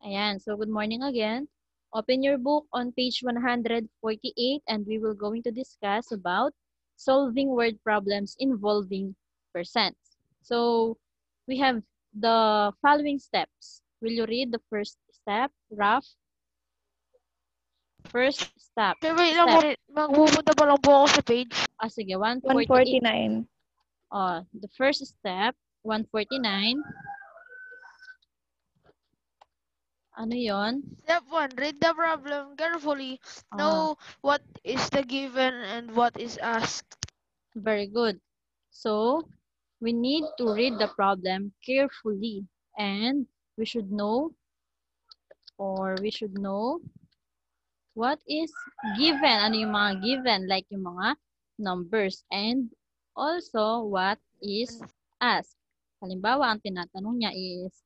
Ayan, so good morning again. Open your book on page 148 and we will going to discuss about solving word problems involving percents. So we have the following steps. Will you read the first step, Raf? First step. Sir, wait lang po. Magpupunta pa lang po ako sa page. Sige, 148. 149. The first step, 149. Ano yon? Step 1, read the problem carefully. Know what is the given and what is asked. Very good. So, we need to read the problem carefully and we should know what is given. Ano yung mga given, like yung mga numbers, and also what is asked. Halimbawa, ang tinatanong niya is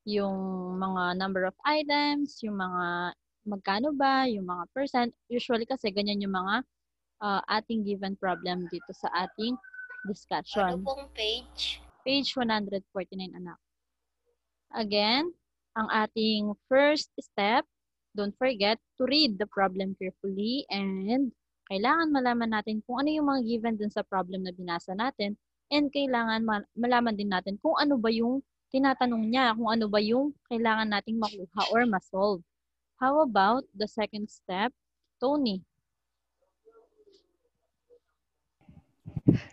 yung mga number of items, yung mga magkano ba, yung mga percent. Usually kasi ganyan yung mga ating given problem dito sa ating discussion. Ano pong page? Page 149, anak. Again, ang ating first step, don't forget to read the problem carefully and kailangan malaman natin kung ano yung mga given dun sa problem na binasa natin and kailangan malaman din natin kung ano ba yung tinatanong niya, kung ano ba yung kailangan nating makuha or ma-solve. How about the second step, Tony?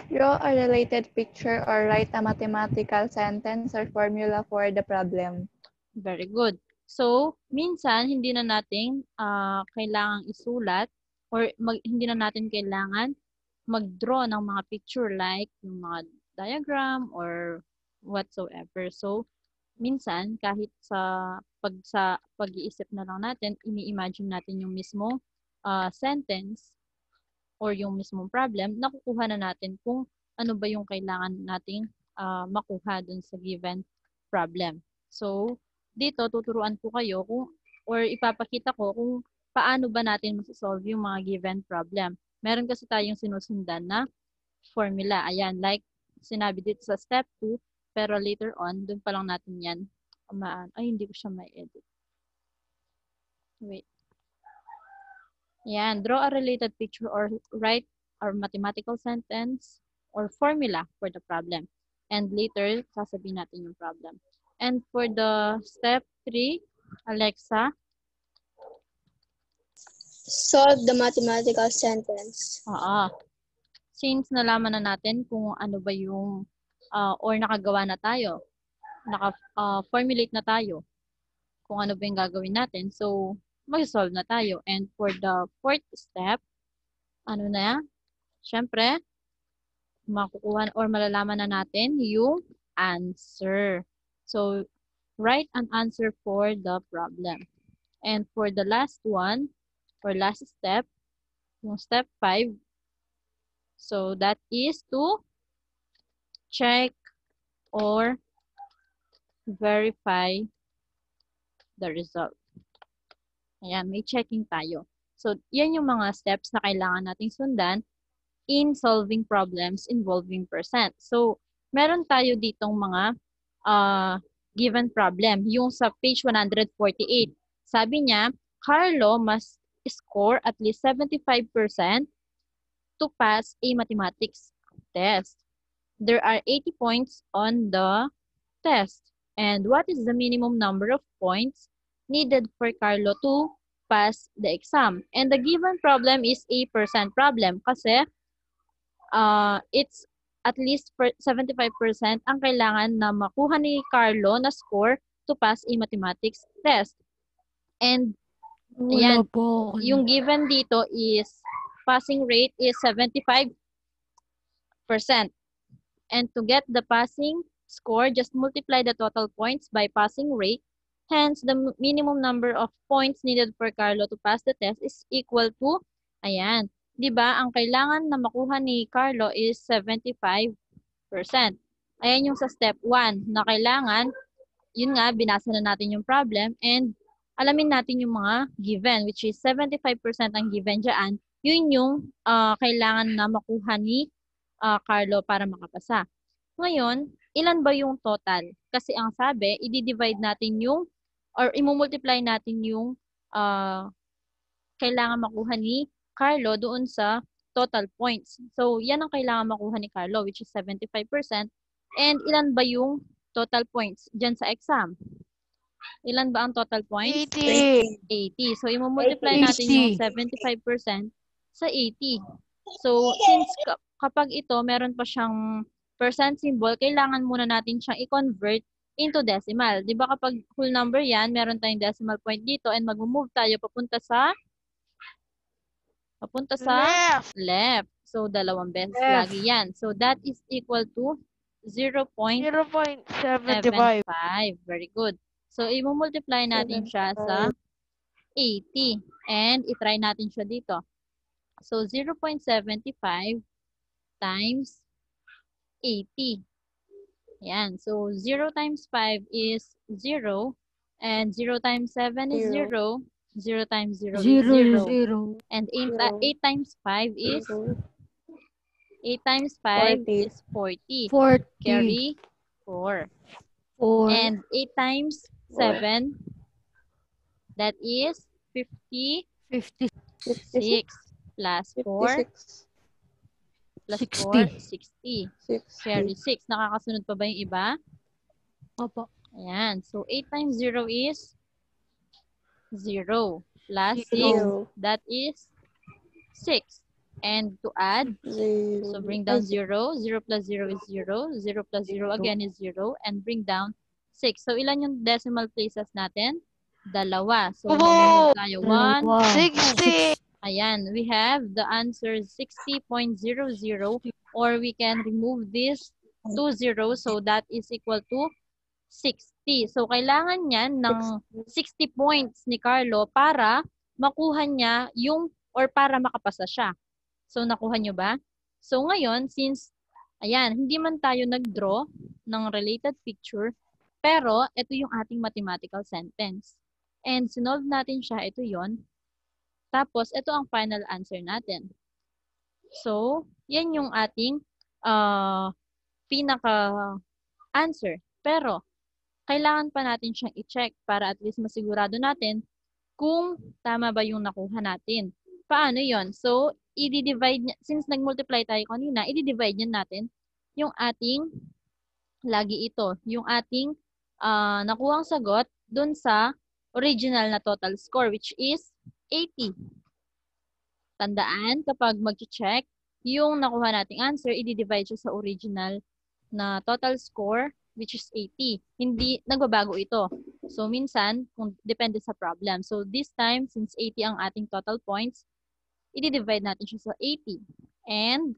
Draw a related picture or write a mathematical sentence or formula for the problem. Very good. So, minsan, hindi na natin kailangang isulat or hindi na natin kailangan mag-draw ng mga picture like yung mga diagram or whatsoever. So, minsan, kahit sa pag-iisip na lang natin, ini-imagine natin yung mismong sentence or yung mismong problem, nakukuha na natin kung ano ba yung kailangan nating makuha dun sa given problem. So, dito tuturuan ko kayo or ipapakita ko kung paano ba natin masasolve yung mga given problem. Meron kasi tayong sinusundan na formula. Ayan, like sinabi dito sa step 2, pero later on, dun pa lang natin yan. Ay, hindi ko siya ma-edit. Wait. Ayan, draw a related picture or write a mathematical sentence or formula for the problem. And later, sasabihin natin yung problem. And for the step 3, Alexa. Solve the mathematical sentence. Since nalaman na natin kung ano ba yung or nakagawa na tayo, naka-formulate na tayo kung ano ba yung gagawin natin. So, mag-solve na tayo. And for the fourth step, ano na? Siyempre, makukuha or malalaman na natin yung answer. So, write an answer for the problem. And for the last one, or last step, yung step 5, so that is to check or verify the result. Ayan, may checking tayo. So, yan yung mga steps na kailangan nating sundan in solving problems involving percent. So, meron tayo ditong mga given problem. Yung sa page 148, sabi niya, Carlo must score at least 75% to pass a mathematics test. There are 80 points on the test. And what is the minimum number of points needed for Carlo to pass the exam? And the given problem is a percent problem kasi it's at least 75% ang kailangan na makuha ni Carlo na score to pass a mathematics test. And ayan, yung given dito is passing rate is 75%. And to get the passing score, just multiply the total points by passing rate. Hence, the minimum number of points needed for Carlo to pass the test is equal to, ayan, di ba, ang kailangan na makuha ni Carlo is 75%. Ayan yung sa step 1 na kailangan, yun nga, binasa na natin yung problem and alamin natin yung mga given, which is 75% ang given dyan. Yun yung kailangan na makuha ni Carlo para makapasa. Ngayon, ilan ba yung total? Kasi ang sabi, i-divide natin yung or imumultiply natin yung kailangan makuha ni Carlo doon sa total points. So, yan ang kailangan makuha ni Carlo, which is 75%. And ilan ba yung total points dyan sa exam? Ilan ba ang total points? 80. 80. So, imumultiply natin yung 75% sa 80. So, since kapag ito, meron pa siyang percent symbol, kailangan muna natin siyang i-convert into decimal. Di ba kapag whole number yan, meron tayong decimal point dito and mag-move tayo papunta sa left. So, dalawang beses Left. lagi yan. So, that is equal to 0.75. 0.75. Very good. So, i-multiply natin siya sa 80. And i-try natin siya dito. So, 0.75 times 80. Yan. So, 0 times 5 is 0. And 0 times 7 is 0. 0 times 0 is 0. And 8 times 5 is 8 times 5 40. is 40. 40. Carry 4. 4. And 8 times 7, that is 56 56. plus 4 56. plus 4, 60. 60. 60. Carry 6. Nakakasunod pa ba yung iba? Opo. Ayan. So, 8 times 0 is 0 plus 6. 0. That is 6. And to add, 0. so bring down 0. 0 plus 0 is 0. 0 plus 0 again is 0. And bring down 6. So, ilan yung decimal places natin? Dalawa. So, mag-move tayo. 1. 60. Ayan. We have the answer 60.00, or we can remove this 2 zeros. So, that is equal to 60. So, kailangan niyan ng 60 points ni Carlo para makuha niya yung, or para makapasa siya. So, nakuha niyo ba? So, ngayon, since, ayan, hindi man tayo nag-draw ng related picture, pero ito yung ating mathematical sentence. And sinolve natin siya, ito yon. Tapos, ito ang final answer natin. So, yan yung ating pinaka-answer. Pero, kailangan pa natin siyang i-check para at least masigurado natin kung tama ba yung nakuha natin. Paano yon? So, i-divide, since nag-multiply tayo kanina, i-divide niyan natin yung ating, lagi ito, yung ating nakuhang sagot dun sa original na total score, which is 80. Tandaan, kapag mag-check, yung nakuha nating answer, i-divide siya sa original na total score, which is 80. Hindi, nagbabago ito. So, minsan, kung depende sa problem. So, this time, since 80 ang ating total points, i-divide natin siya sa 80. And,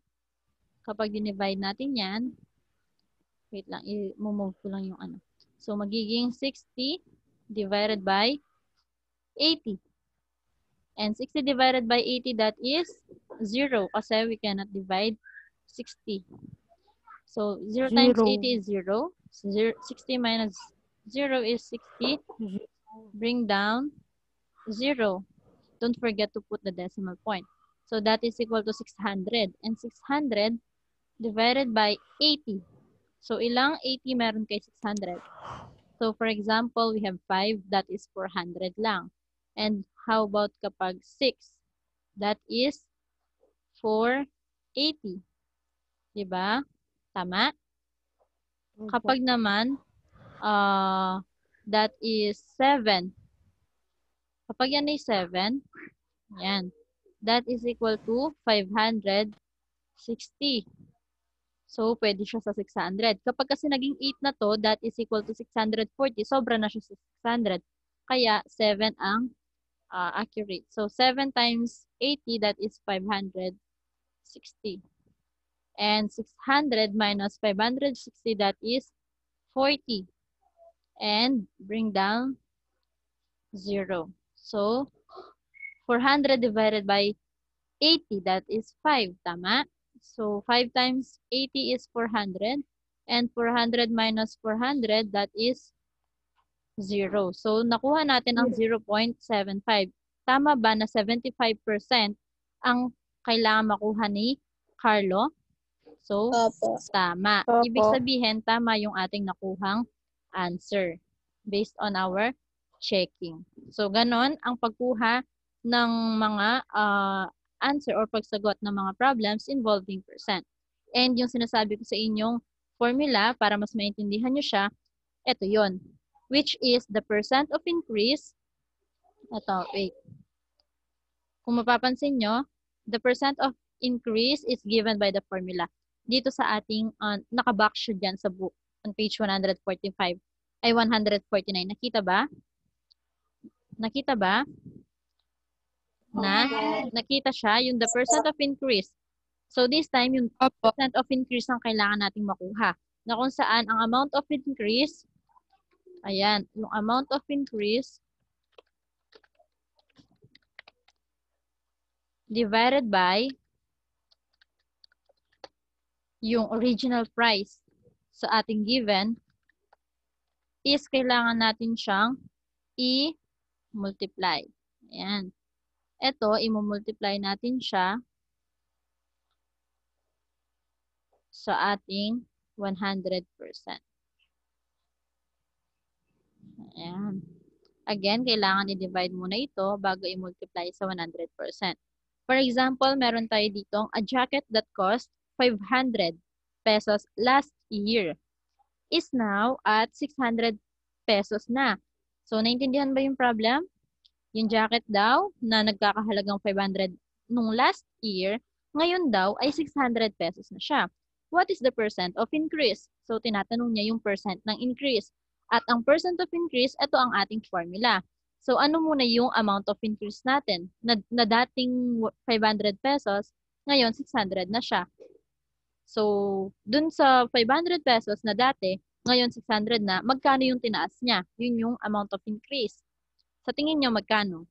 kapag dinivide natin yan, wait lang, i-move ko lang yung ano. So, magiging 60 divided by 80. And 60 divided by 80, that is 0. Kasi we cannot divide 60. So, 0 times 80 is 0. 60 minus 0 is 60. Bring down 0. Don't forget to put the decimal point. So, that is equal to 600. And 600 divided by 80. So, ilang 80 meron kay 600? So, for example, we have 5. That is 400 lang. And how about kapag 6? That is 480. Diba? Tama? Kapag naman, that is 7. Kapag yan ay 7, yan. That is equal to 560. So, pwede siya sa 600. Kapag kasi naging 8 na to, that is equal to 640. Sobra na siya sa 600. Kaya, 7 ang accurate. So, 7 times 80, that is 560. And 600 minus 560, that is 40. And bring down 0. So, 400 divided by 80, that is 5. Tama? So, 5 times 80 is 400. And 400 minus 400, that is 0. So, nakuha natin ang 0.75. Tama ba na 75% ang kailangan makuha ni Carlo? So, Opo. tama. Opo. Ibig sabihin, tama yung ating nakuhang answer based on our checking. So, ganon ang pagkuha ng mga answer or pagsagot ng mga problems involving percent. And yung sinasabi ko sa inyong formula para mas maintindihan nyo siya, ito yon, which is the percent of increase. Ito, wait. Kung mapapansin nyo, the percent of increase is given by the formula. Dito sa ating, nakabox siya dyan sa book on page 145, ay 149. Nakita ba? Nakita ba? Nakita siya, yung the percent of increase. So this time, yung percent of increase ang kailangan nating makuha. Na kung saan ang amount of increase, ayan, yung amount of increase divided by yung original price sa ating given is kailangan natin siyang i-multiply. Ayan. Ito, i-multiply natin siya sa ating 100%. Ayan. Again, kailangan i-divide muna ito bago i-multiply sa 100%. For example, meron tayo ditong a jacket that cost 500 pesos last year is now at 600 pesos na. So, naintindihan ba yung problem? Yung jacket daw na nagkakahalagang 500 nung last year, ngayon daw ay 600 pesos na siya. What is the percent of increase? So, tinatanong niya yung percent ng increase. At ang percent of increase, ito ang ating formula. So, ano muna yung amount of increase natin? Na dating 500 pesos, ngayon 600 na siya. So, dun sa 500 pesos na dati, ngayon 600 na, magkano yung tinaas niya? Yun yung amount of increase. Sa tingin nyo, magkano?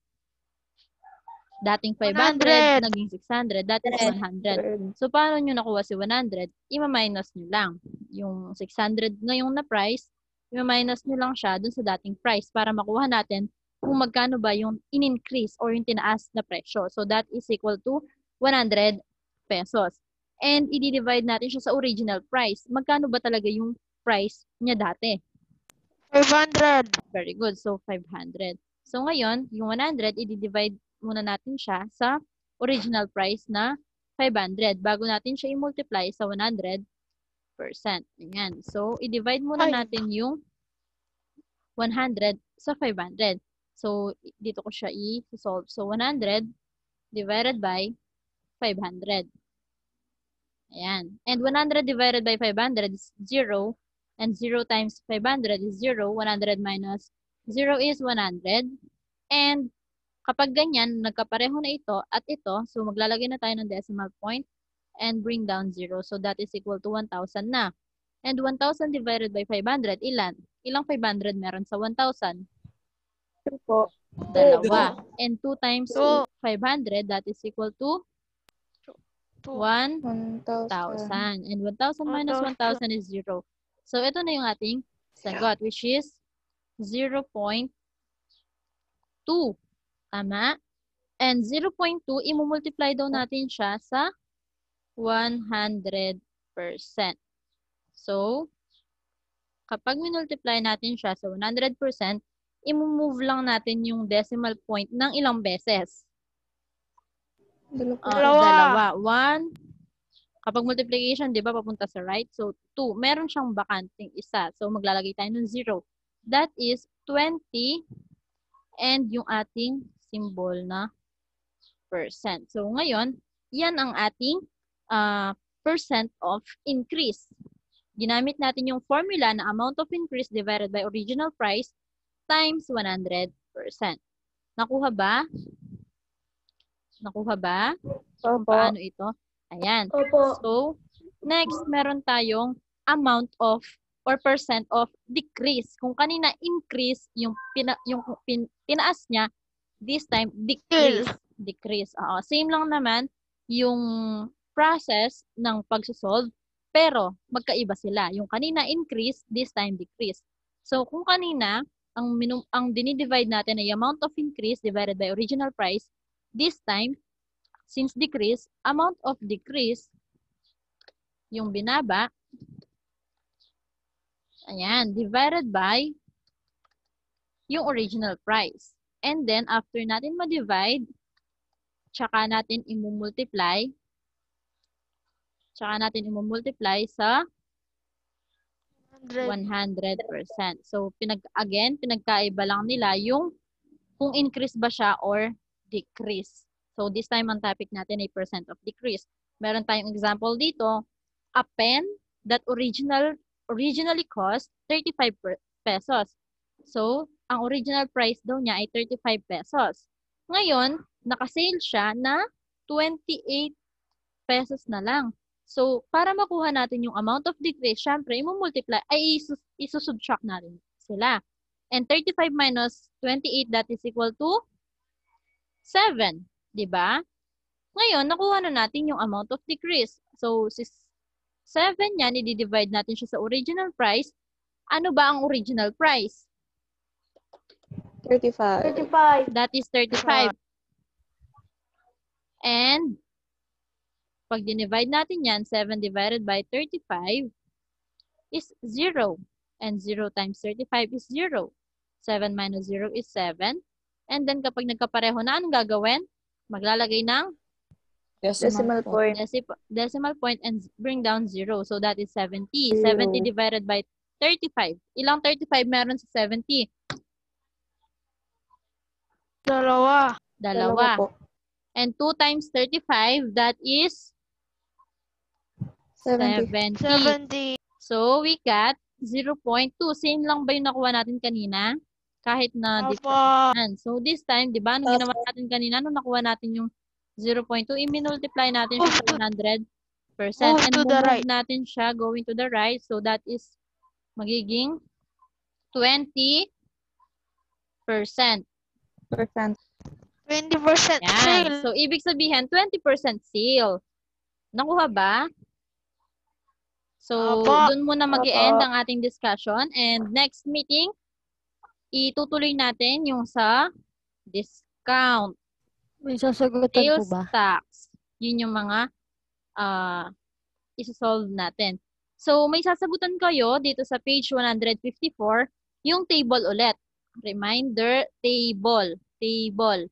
Dating 500, 100. naging 600, dating 100. So, paano nyo nakuha si 100? Ima-minus nyo lang. Yung 600 ngayong na price, ima-minus nyo lang siya dun sa dating price para makuha natin kung magkano ba yung in-increase or yung tinaas na presyo. So, that is equal to 100 pesos. And, i-divide natin siya sa original price. Magkano ba talaga yung price niya dati? 500. Very good. So, 500. So, ngayon, yung 100, i-divide muna natin siya sa original price na 500 bago natin siya i-multiply sa 100%. Ayan. So, i-divide muna natin yung 100 sa 500. So, dito ko siya i-solve. So, 100 divided by 500. Ayan. And 100 divided by 500 is 0. And 0 times 500 is 0. 100 minus 0 is 100. And kapag ganyan, nagkapareho na ito at ito, so maglalagay na tayo ng decimal point and bring down 0. So that is equal to 1,000 na. And 1,000 divided by 500, ilan? Ilang 500 meron sa 1,000? 2 po. 2. And 2 times 500, that is equal to 1,000. 1,000. And 1,000 minus 1,000 is 0. So ito na yung ating sagot, which is 0.2. Tama? And 0.2, i-multiply daw natin siya sa 100%. So, kapag minultiply natin siya sa 100%, i-move lang natin yung decimal point ng ilang beses. Dalawa. 1. Kapag multiplication, di ba, papunta sa right? So, 2. Meron siyang bakanting isa. So, maglalagay tayo ng 0. That is 20. And yung ating symbol na percent. So, ngayon, yan ang ating percent of increase. Ginamit natin yung formula na amount of increase divided by original price times 100%. Nakuha ba? Nakuha ba? Kung paano ito? Ayan. So, next, meron tayong amount of or percent of decrease. Kung kanina increase, yung tinaas niya, this time, decrease. Decrease. Same lang naman yung process ng pagsosolve, pero magkaiba sila. Yung kanina increase, this time decrease. So, kung kanina, ang dinidivide natin ay amount of increase divided by original price, this time, since decrease, amount of decrease, yung binaba, ayan, divided by yung original price. And then, after natin ma-divide, tsaka natin i-multiply sa 100%. So, pinagkaiba lang nila yung kung increase ba siya or decrease. So, this time ang topic natin ay percent of decrease. Meron tayong example dito, a pen that originally cost 35 pesos. So, ang original price daw niya ay 35 pesos. Ngayon, nakasale siya na 28 pesos na lang. So, para makuha natin yung amount of decrease, syempre, isusubtract natin sila. And 35 minus 28, that is equal to 7. Diba? Ngayon, nakuha na natin yung amount of decrease. So, 7 yan, i-divide natin siya sa original price. Ano ba ang original price? 35. That is 35. And, pag dinivide natin yan, 7 divided by 35 is 0. And 0 times 35 is 0. 7 minus 0 is 7. And then, kapag nagkapareho na, anong gagawin? Maglalagay ng Decimal point. decimal point and bring down 0. So, that is 70. 70 divided by 35. Ilang 35 meron sa 70? Dalawa. Po. And 2 times 35, that is 70. 70. So, we got 0.2. Same lang ba yung nakuha natin kanina? Kahit na Opo. different. So, this time, di ba, nung ginawa natin kanina, nung nakuha natin yung 0.2, i-multiply natin siya sa 100%. And to the move right. natin siya going to the right. So, that is magiging 20%. 20%. 20% Yan. sale. So, ibig sabihin, 20% sale. Nakuha ba? So, Opo. dun muna mag-i-end ang ating discussion. And next meeting, itutuloy natin yung sa discount, May sasagutan po sales ba? tax. Yun yung mga isa-solve natin. So, may sasagutan kayo dito sa page 154, yung table ulit. Reminder, table. Table.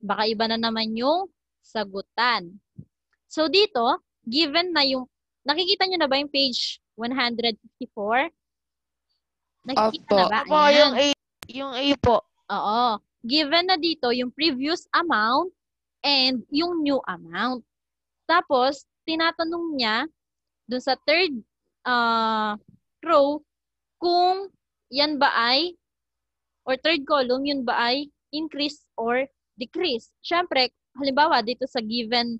Baka iba na naman yung sagutan. So, dito, given na yung, nakikita nyo na ba yung page 154? Nakikita na ba? Opo, Ayan. yung A po. Oo. Given na dito yung previous amount and yung new amount. Tapos, tinatanong niya dun sa third row kung yan ba ay, or third column, yun ba ay increase or decrease. Siyempre, halimbawa, dito sa given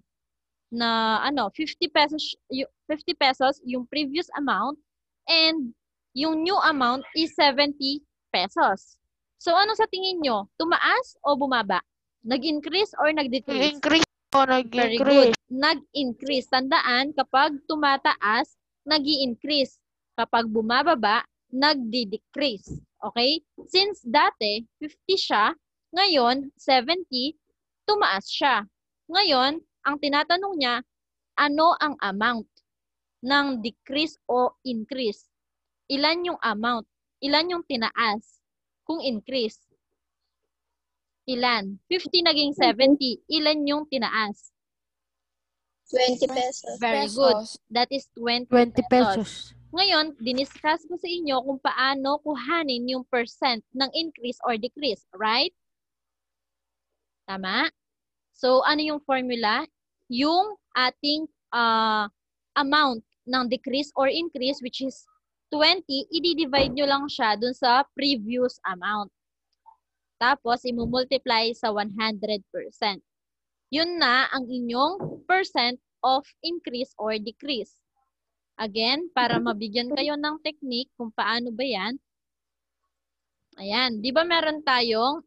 na 50 pesos yung previous amount and yung new amount is 70 pesos. So, ano sa tingin nyo? Tumaas o bumaba? Nag-increase or nag-decrease? Nag-increase po, Very good. nag-increase. Nag-increase. Tandaan, kapag tumataas, nag-i-increase. Kapag bumababa, nag-decrease. Okay? Since dati, 50 siya, ngayon, 70, tumaas siya. Ngayon, ang tinatanong niya, ano ang amount ng decrease o increase? Ilan yung amount? Ilan yung tinaas? Kung increase. Ilan? 50 naging 70. Ilan yung tinaas? 20 pesos. Very good. That is 20 20 pesos. pesos. Ngayon, diniscuss ko sa inyo kung paano kuhanin yung percent ng increase or decrease. Right? Tama? So, ano yung formula? Yung ating amount ng decrease or increase, which is 20, i-divide nyo lang siya dun sa previous amount. Tapos, i-multiply sa 100%. Yun na ang inyong percent of increase or decrease. Again, para mabigyan kayo ng technique kung paano ba yan. Ayan, di ba meron tayong,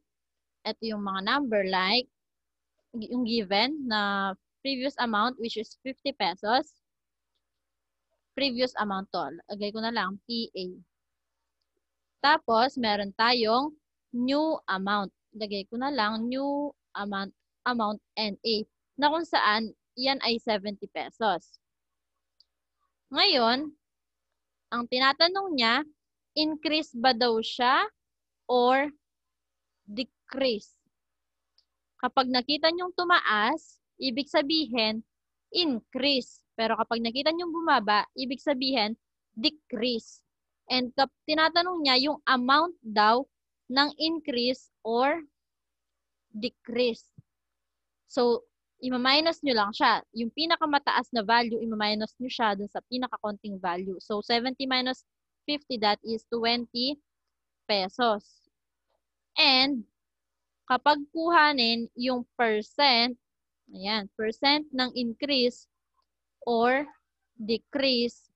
ito yung mga number like, yung given na previous amount which is 50 pesos. Previous amount to. Lagay ko na lang, PA. Tapos, meron tayong new amount. Lagay ko na lang, new amount NA. Na kung saan, yan ay 70 pesos. Ngayon, ang tinatanong niya, increase ba daw siya or decrease. Kapag nakita nyong tumaas, ibig sabihin, increase. Pero kapag nakita nyong bumaba, ibig sabihin, decrease. And tinatanong niya yung amount daw ng increase or decrease. So, ima-minus nyo lang siya. Yung pinakamataas na value, ima-minus nyo siya dun sa pinakakonting value. So, 70 minus 50, that is 20 pesos. And, kapag kuhanin yung percent, ayan, percent ng increase or decrease,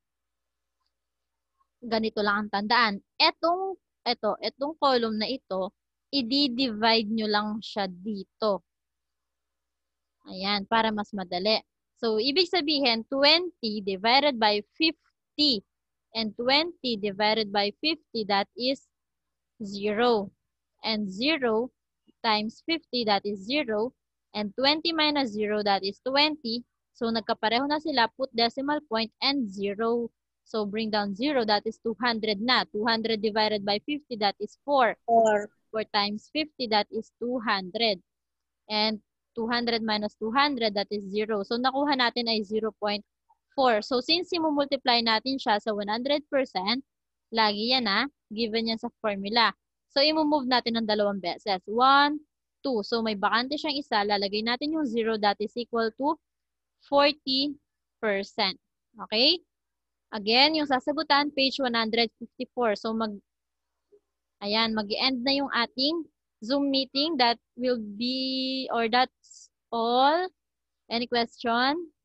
ganito lang ang tandaan. Etong column na ito, i-divide nyo lang siya dito. Ayan, para mas madali. So, ibig sabihin, 20 divided by 50. And 20 divided by 50, that is 0. And 0 times 50, that is 0. And 20 minus 0, that is 20. So, nagkapareho na sila. Put decimal point and 0. So, bring down 0, that is 200 na. 200 divided by 50, that is 4. 4 times 50, that is 200. And 200 minus 200, that is 0. So, nakuha natin ay 0.4. So, since i-multiply natin siya sa 100%, lagi yan given yan sa formula. So, i-move natin ng dalawang beses. 1, 2. So, may bakante siyang isa. Lalagay natin yung 0, that is equal to 40%. Okay? Again, yung sasagutan, page 154. So, mag-end na yung ating Zoom meeting. That will be, or that's all. Any question?